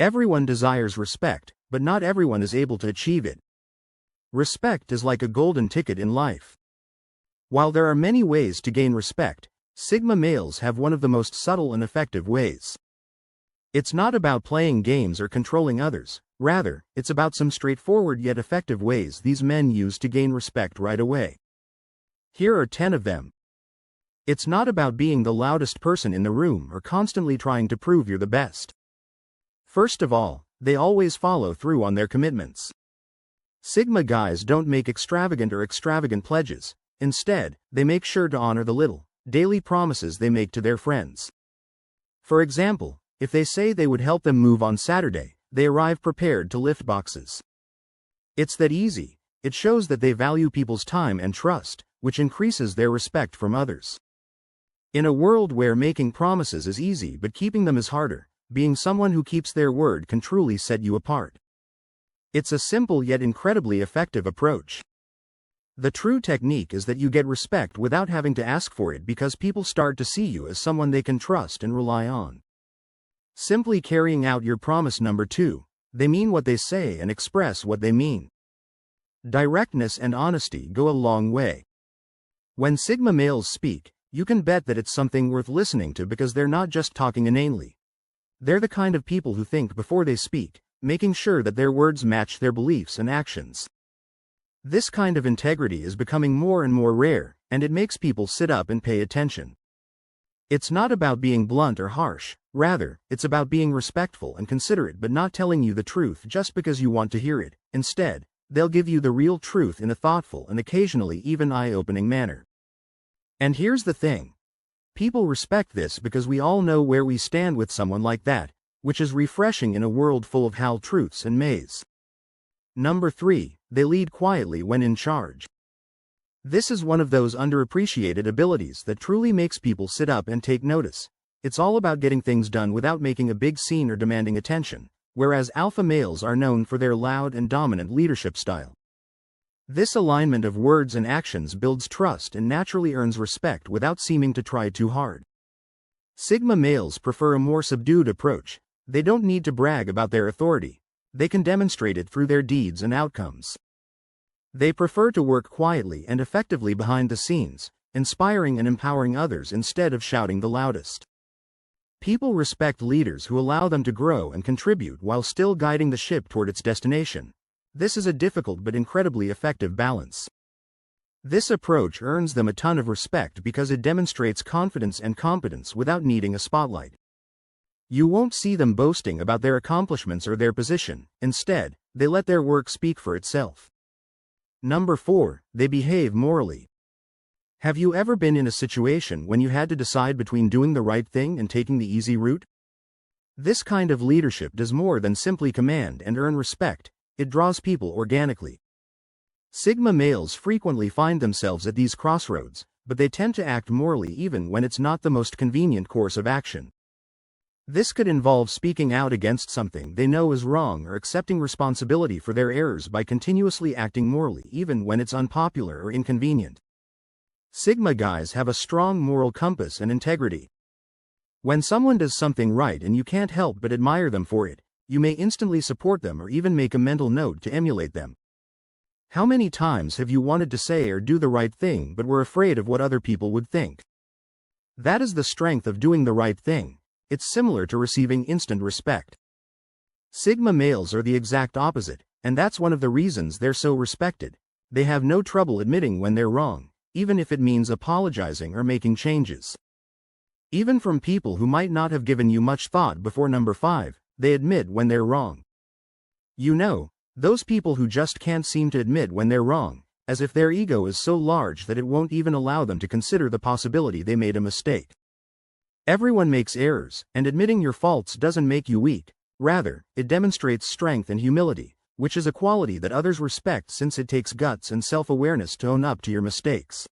Everyone desires respect, but not everyone is able to achieve it. Respect is like a golden ticket in life. While there are many ways to gain respect, Sigma males have one of the most subtle and effective ways. It's not about playing games or controlling others, rather, it's about some straightforward yet effective ways these men use to gain respect right away. Here are 10 of them. It's not about being the loudest person in the room or constantly trying to prove you're the best. First of all, they always follow through on their commitments. Sigma guys don't make extravagant pledges. Instead, they make sure to honor the little, daily promises they make to their friends. For example, if they say they would help them move on Saturday, they arrive prepared to lift boxes. It's that easy. It shows that they value people's time and trust, which increases their respect from others. In a world where making promises is easy but keeping them is harder, being someone who keeps their word can truly set you apart. It's a simple yet incredibly effective approach. The true technique is that you get respect without having to ask for it because people start to see you as someone they can trust and rely on. Simply carrying out your promise. Number 2, they mean what they say and express what they mean. Directness and honesty go a long way. When Sigma males speak, you can bet that it's something worth listening to because they're not just talking inanely. They're the kind of people who think before they speak, making sure that their words match their beliefs and actions. This kind of integrity is becoming more and more rare, and it makes people sit up and pay attention. It's not about being blunt or harsh, rather, it's about being respectful and considerate but not telling you the truth just because you want to hear it. Instead, they'll give you the real truth in a thoughtful and occasionally even eye-opening manner. And here's the thing. People respect this because we all know where we stand with someone like that, which is refreshing in a world full of half-truths and mays. Number 3, they lead quietly when in charge. This is one of those underappreciated abilities that truly makes people sit up and take notice. It's all about getting things done without making a big scene or demanding attention, whereas alpha males are known for their loud and dominant leadership style. This alignment of words and actions builds trust and naturally earns respect without seeming to try too hard. Sigma males prefer a more subdued approach. They don't need to brag about their authority. They can demonstrate it through their deeds and outcomes. They prefer to work quietly and effectively behind the scenes, inspiring and empowering others instead of shouting the loudest. People respect leaders who allow them to grow and contribute while still guiding the ship toward its destination. This is a difficult but incredibly effective balance. This approach earns them a ton of respect because it demonstrates confidence and competence without needing a spotlight. You won't see them boasting about their accomplishments or their position. Instead, they let their work speak for itself. Number 4, they behave morally. Have you ever been in a situation when you had to decide between doing the right thing and taking the easy route? This kind of leadership does more than simply command and earn respect. It draws people organically. Sigma males frequently find themselves at these crossroads, but they tend to act morally even when it's not the most convenient course of action. This could involve speaking out against something they know is wrong or accepting responsibility for their errors by continuously acting morally even when it's unpopular or inconvenient. Sigma guys have a strong moral compass and integrity. When someone does something right and you can't help but admire them for it, you may instantly support them or even make a mental note to emulate them. How many times have you wanted to say or do the right thing but were afraid of what other people would think? That is the strength of doing the right thing. It's similar to receiving instant respect. Sigma males are the exact opposite, and that's one of the reasons they're so respected. They have no trouble admitting when they're wrong, even if it means apologizing or making changes. Even from people who might not have given you much thought before. Number 5, they admit when they're wrong. You know, those people who just can't seem to admit when they're wrong, as if their ego is so large that it won't even allow them to consider the possibility they made a mistake. Everyone makes errors, and admitting your faults doesn't make you weak. Rather, it demonstrates strength and humility, which is a quality that others respect since it takes guts and self-awareness to own up to your mistakes.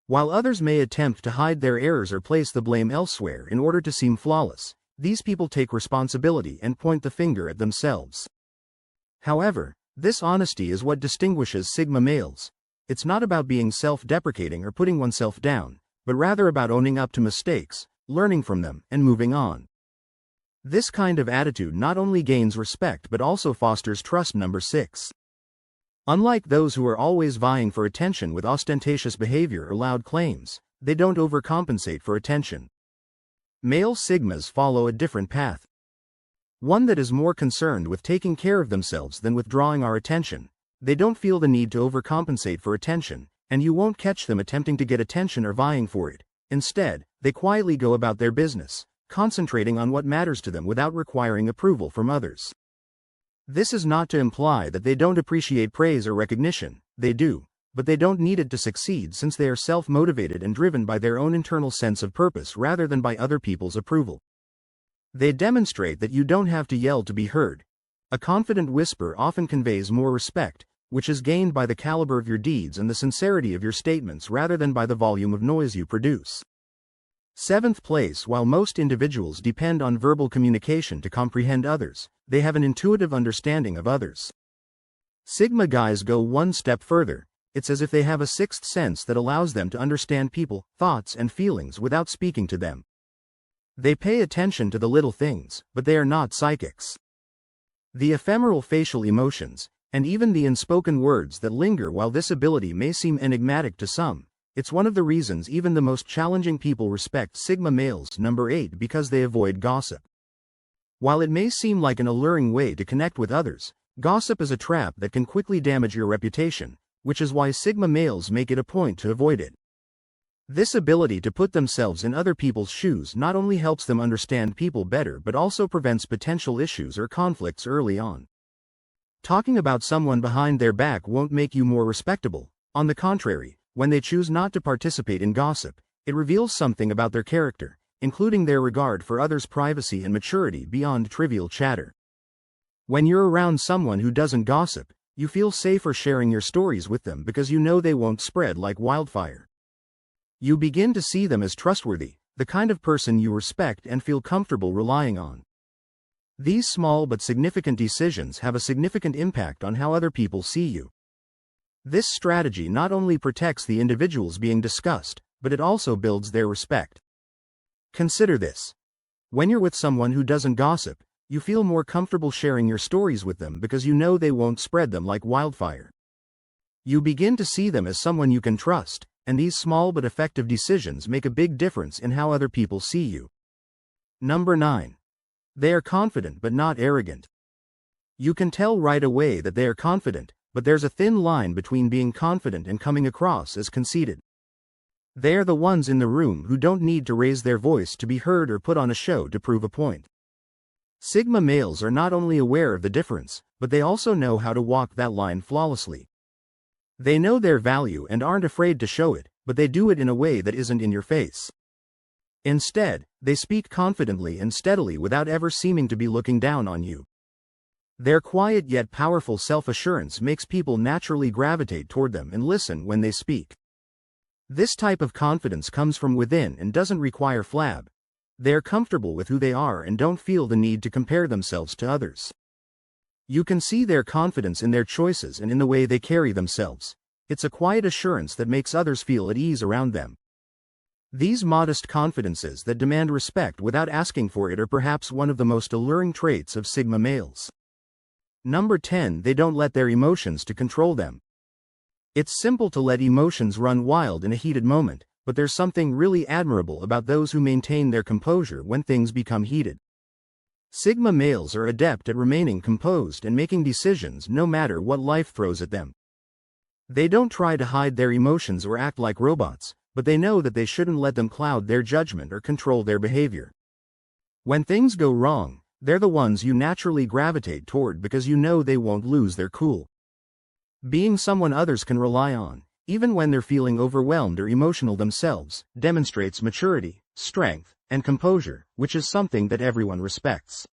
While others may attempt to hide their errors or place the blame elsewhere in order to seem flawless, these people take responsibility and point the finger at themselves. However, this honesty is what distinguishes Sigma males. It's not about being self-deprecating or putting oneself down, but rather about owning up to mistakes, learning from them, and moving on. This kind of attitude not only gains respect but also fosters trust. Number 6. Unlike those who are always vying for attention with ostentatious behavior or loud claims, they don't overcompensate for attention. Male Sigmas follow a different path. One that is more concerned with taking care of themselves than with drawing our attention. They don't feel the need to overcompensate for attention, and you won't catch them attempting to get attention or vying for it. Instead, they quietly go about their business, concentrating on what matters to them without requiring approval from others. This is not to imply that they don't appreciate praise or recognition. They do, but they don't need it to succeed since they are self-motivated and driven by their own internal sense of purpose rather than by other people's approval. They demonstrate that you don't have to yell to be heard. A confident whisper often conveys more respect, which is gained by the caliber of your deeds and the sincerity of your statements rather than by the volume of noise you produce. 7th place. While most individuals depend on verbal communication to comprehend others, they have an intuitive understanding of others. Sigma guys go one step further. It's as if they have a sixth sense that allows them to understand people, thoughts, and feelings without speaking to them. They pay attention to the little things, but they are not psychics. The ephemeral facial emotions, and even the unspoken words that linger. While this ability may seem enigmatic to some, it's one of the reasons even the most challenging people respect Sigma males. Number 8. Because they avoid gossip. While it may seem like an alluring way to connect with others, gossip is a trap that can quickly damage your reputation, which is why Sigma males make it a point to avoid it. This ability to put themselves in other people's shoes not only helps them understand people better but also prevents potential issues or conflicts early on. Talking about someone behind their back won't make you more respectable. On the contrary, when they choose not to participate in gossip, it reveals something about their character, including their regard for others' privacy and maturity beyond trivial chatter. When you're around someone who doesn't gossip, you feel safer sharing your stories with them because you know they won't spread like wildfire. You begin to see them as trustworthy, the kind of person you respect and feel comfortable relying on. These small but significant decisions have a significant impact on how other people see you. This strategy not only protects the individuals being discussed, but it also builds their respect. Consider this. When you're with someone who doesn't gossip, you feel more comfortable sharing your stories with them because you know they won't spread them like wildfire. You begin to see them as someone you can trust, and these small but effective decisions make a big difference in how other people see you. Number 9. They are confident but not arrogant. You can tell right away that they are confident, but there's a thin line between being confident and coming across as conceited. They are the ones in the room who don't need to raise their voice to be heard or put on a show to prove a point. Sigma males are not only aware of the difference, but they also know how to walk that line flawlessly. They know their value and aren't afraid to show it, but they do it in a way that isn't in your face. Instead, they speak confidently and steadily without ever seeming to be looking down on you. Their quiet yet powerful self-assurance makes people naturally gravitate toward them and listen when they speak. This type of confidence comes from within and doesn't require flab. They are comfortable with who they are and don't feel the need to compare themselves to others. You can see their confidence in their choices and in the way they carry themselves. It's a quiet assurance that makes others feel at ease around them. These modest confidences that demand respect without asking for it are perhaps one of the most alluring traits of Sigma males. Number 10. They don't let their emotions to control them. It's simple to let emotions run wild in a heated moment, but there's something really admirable about those who maintain their composure when things become heated. Sigma males are adept at remaining composed and making decisions no matter what life throws at them. They don't try to hide their emotions or act like robots, but they know that they shouldn't let them cloud their judgment or control their behavior. When things go wrong, they're the ones you naturally gravitate toward because you know they won't lose their cool. Being someone others can rely on, even when they're feeling overwhelmed or emotional themselves, demonstrates maturity, strength, and composure, which is something that everyone respects.